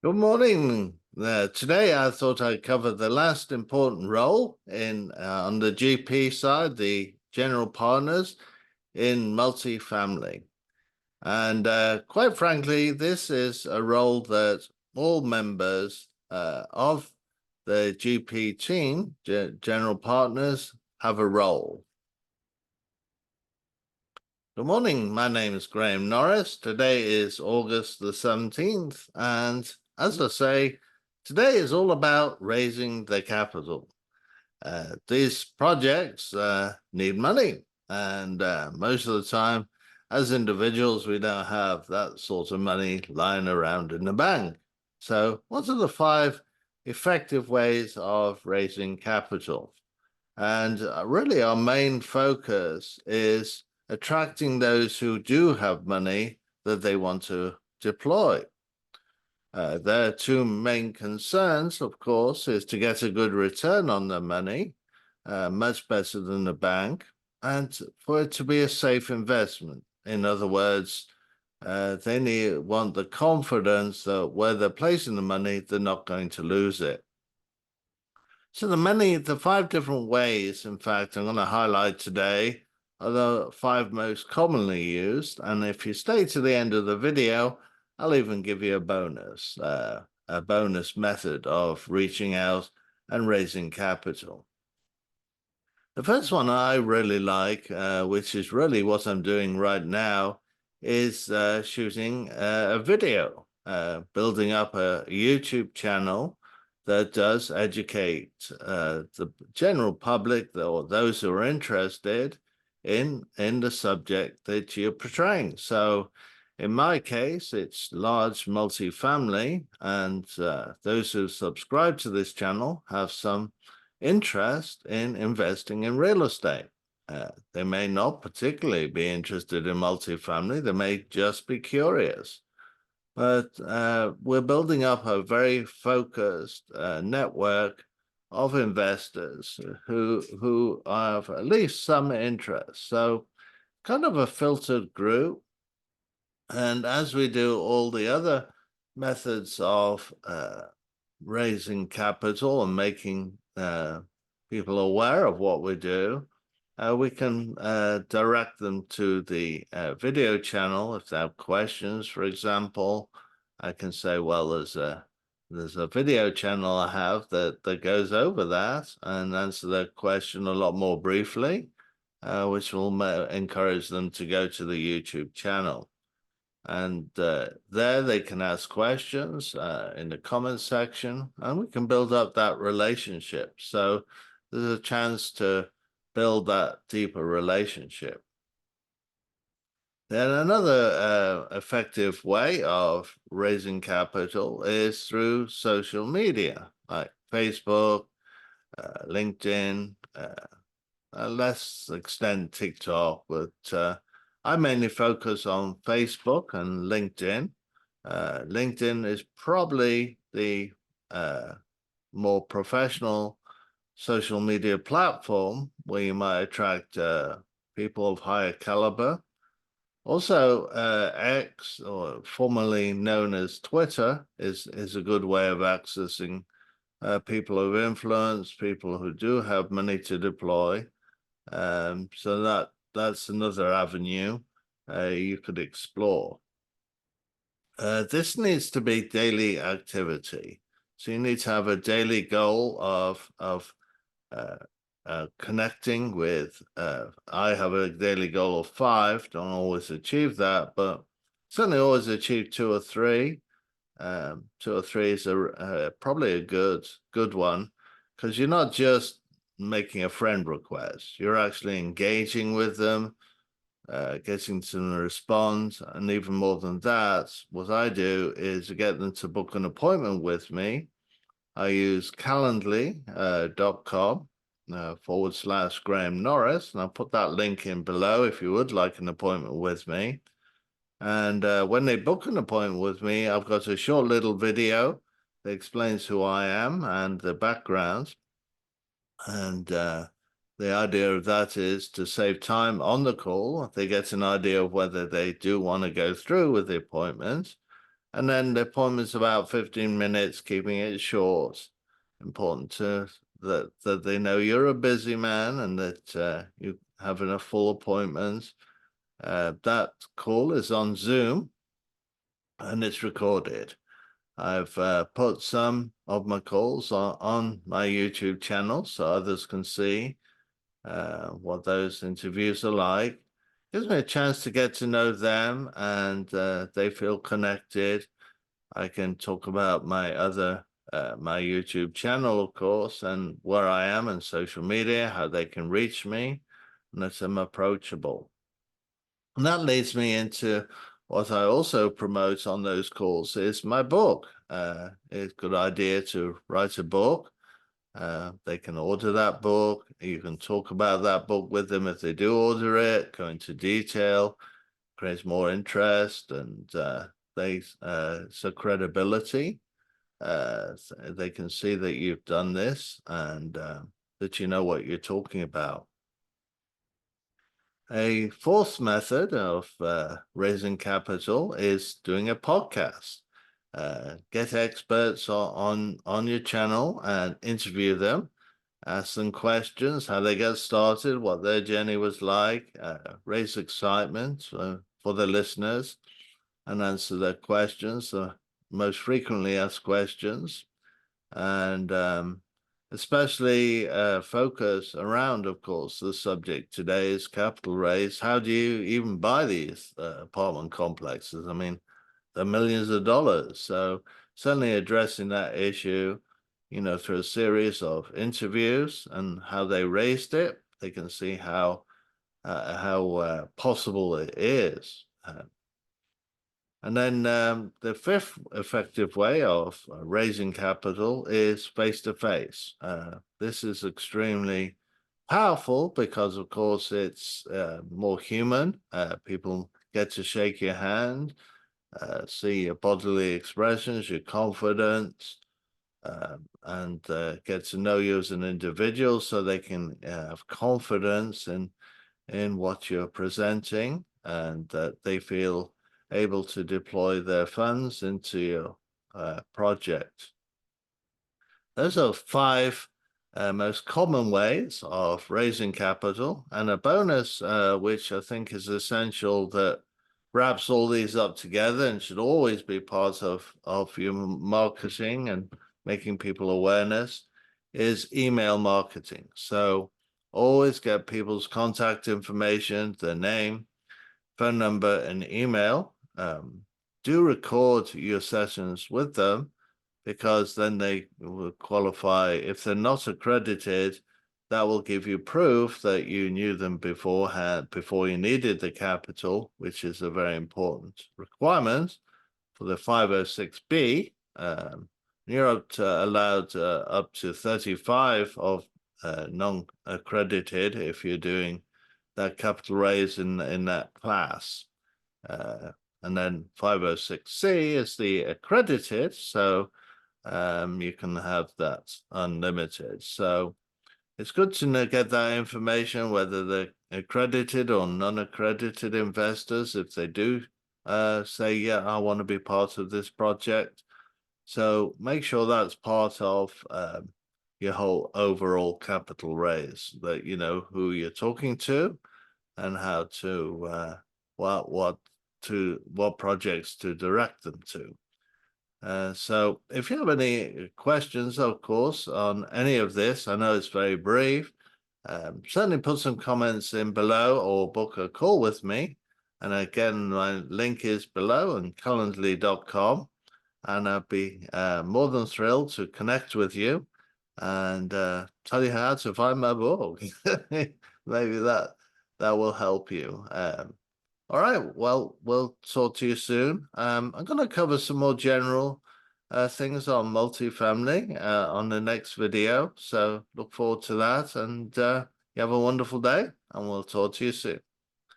Good morning. Today, I thought I'd cover the last important role on the GP side, the general partners in multifamily. And quite frankly, this is a role that all members of the GP team, general partners, have a role. Good morning. My name is Graham Norris. Today is August the 17th. And as I say, today is all about raising the capital. These projects need money. And most of the time, as individuals, we don't have that sort of money lying around in the bank. So what are the 5 effective ways of raising capital? And really, our main focus is attracting those who do have money that they want to deploy. Their 2 main concerns, of course, is to get a good return on their money, much better than the bank, and for it to be a safe investment. In other words, they want the confidence that where they're placing the money, they're not going to lose it. So the 5 different ways, in fact, I'm going to highlight today are the 5 most commonly used. And if you stay to the end of the video, I'll even give you a bonus method of reaching out and raising capital. The first one I really like, which is really what I'm doing right now, is shooting a video, building up a YouTube channel that does educate the general public or those who are interested in the subject that you're portraying. So in my case, it's large multifamily, and those who subscribe to this channel have some interest in investing in real estate. They may not particularly be interested in multifamily. They may just be curious. But we're building up a very focused network of investors who have at least some interest. So kind of a filtered group. And as we do all the other methods of raising capital and making people aware of what we do, we can direct them to the video channel if they have questions. For example, I can say, well, there's a video channel I have that goes over that and answer their question a lot more briefly, which will encourage them to go to the YouTube channel. And there they can ask questions in the comment section, and we can build up that relationship. So there's a chance to build that deeper relationship. Then another effective way of raising capital is through social media, like Facebook, LinkedIn, less extent TikTok, but I mainly focus on Facebook and LinkedIn. LinkedIn is probably the more professional social media platform where you might attract people of higher caliber. Also, X, or formerly known as Twitter, is a good way of accessing people of influence, people who do have money to deploy. So that's another avenue you could explore. This needs to be daily activity. So you need to have a daily goal of connecting with, I have a daily goal of 5, don't always achieve that, but certainly always achieve 2 or 3. 2 or 3 is probably a good one, because you're not just making a friend request, you're actually engaging with them, getting them to respond. And even more than that, what I do is get them to book an appointment with me. I use calendly.com / Graham Norris, and I'll put that link in below if you would like an appointment with me. And when they book an appointment with me, I've got a short little video that explains who I am and the background. And the idea of that is to save time on the call. They get an idea of whether they do want to go through with the appointment. And then the appointment's about 15 minutes, keeping it short. Important to that they know you're a busy man and that you have a full appointment. That call is on Zoom and it's recorded. I've put some of my calls on my YouTube channel so others can see what those interviews are like. Gives me a chance to get to know them and they feel connected. I can talk about my my YouTube channel, of course, and where I am and social media, how they can reach me, and that I'm approachable. And that leads me into what I also promote on those calls is my book. It's a good idea to write a book. They can order that book. You can talk about that book with them if they do order it, go into detail, creates more interest, and so credibility. So they can see that you've done this and that you know what you're talking about. A fourth method of raising capital is doing a podcast. Get experts on your channel and interview them. Ask them questions, how they got started, what their journey was like, raise excitement for the listeners, and answer their questions, the most frequently asked questions, and especially focus around, of course, the subject today is capital raise. How do you even buy these apartment complexes? I mean, they're millions of dollars. So certainly addressing that issue, you know, through a series of interviews and how they raised it, they can see how possible it is. And then the fifth effective way of raising capital is face-to-face. This is extremely powerful because, of course, it's more human. People get to shake your hand, see your bodily expressions, your confidence, and get to know you as an individual so they can have confidence in what you're presenting and that they feel able to deploy their funds into your project. Those are five most common ways of raising capital, and a bonus, which I think is essential, that wraps all these up together and should always be part of your marketing and making people awareness, is email marketing. So always get people's contact information, their name, phone number, and email. Do record your sessions with them because then they will qualify. If they're not accredited, that will give you proof that you knew them beforehand, before you needed the capital, which is a very important requirement for the 506B. You're allowed up to 35 of non-accredited if you're doing that capital raise in that class. And then 506C is the accredited, so you can have that unlimited. So it's good to get that information, whether they're accredited or non-accredited investors, if they do say, yeah, I want to be part of this project. So make sure that's part of your whole overall capital raise, that you know who you're talking to and how to what projects to direct them to. So if you have any questions, of course, on any of this, I know it's very brief, certainly put some comments in below or book a call with me. And again, my link is below on calendly.com, and I'd be more than thrilled to connect with you and tell you how to find my book. Maybe that will help you. All right, well, we'll talk to you soon. I'm going to cover some more general things on multifamily on the next video. So look forward to that, and you have a wonderful day, and we'll talk to you soon.